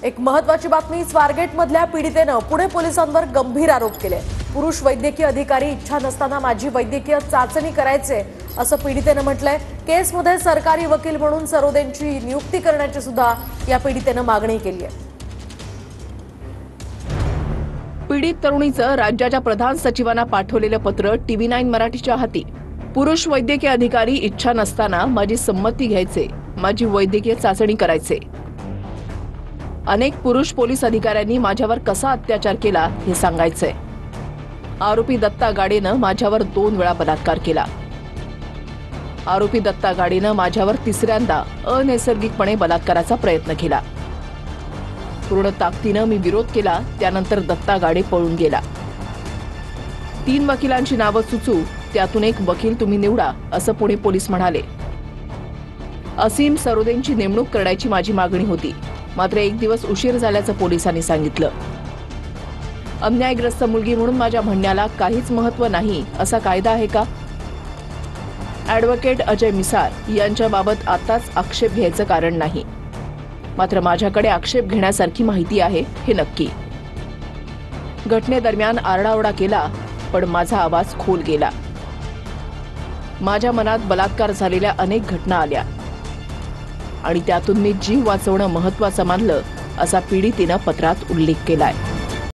एक महत्त्वाची बातमी, स्वारगेटमधल्या पीडितेनं पुणे पोलिसांवर गंभीर आरोप केले। पुरुष वैद्यकीय अधिकारी इच्छा नसताना माझी वैद्यकीय चाचणी करायचे असं पीडितेनं म्हटलंय। केसमध्ये सरकारी वकील म्हणून सरोदेंची नियुक्ती करण्याची सुद्धा या पीडितेनं मागणी केली आहे। पीडित तरुणीचं राज्याच्या प्रधान सचिवांना पाठवलेलं पत्र TV9 मराठीच्या हाती। पुरुष वैद्यकीय अधिकारी इच्छा नसताना माझी संमती घ्यायचे, माझी वैद्यकीय चाचणी करायचे। अनेक पुरुष पोलीस अधिकाऱ्यांनी माझ्यावर कसा अत्याचार केला हे सांगायचंय। आरोपी दत्ता गाडेनं माझ्यावर 2 वेळा बलात्कार केला। आरोपी दत्ता गाडेनं माझ्यावर तिसऱ्यांदा अनैसर्गिकपणे बलात्काराचा प्रयत्न केला। पूर्ण ताकदीनं मी विरोध केला, त्यानंतर दत्ता गाडे पळून गेला। 3 वकिलांची नावं सुचू, त्यातून एक वकील तुम्ही निवडा असं पुणे पोलीस म्हणाले। असीम सरोदेंची नेमणूक करण्याची माझी मागणी होती, मात्र 1 दिवस उशीर झाल्याचं पोलिसांनी सांगितलं। अन्यायग्रस्त मुलगी म्हणून माझ्या म्हणण्याला काहीच महत्त्व नाही असा कायदा आहे का? ॲडव्होकेट अजय मिसार यांच्याबाबत आताच आक्षेप घ्यायचं कारण नाही, मात्र माझ्याकडे आक्षेप घेण्यासारखी माहिती आहे हे नक्की। घटनेदरम्यान आरडाओरडा केला, पण माझा आवाज खोल गेला। माझ्या मनात बलात्कार झालेल्या अनेक घटना आल्या आणि त्यातून मी जीव वाचवणं महत्त्वाचं मानलं असा पीडितेनं पत्रात उल्लेख केलाय।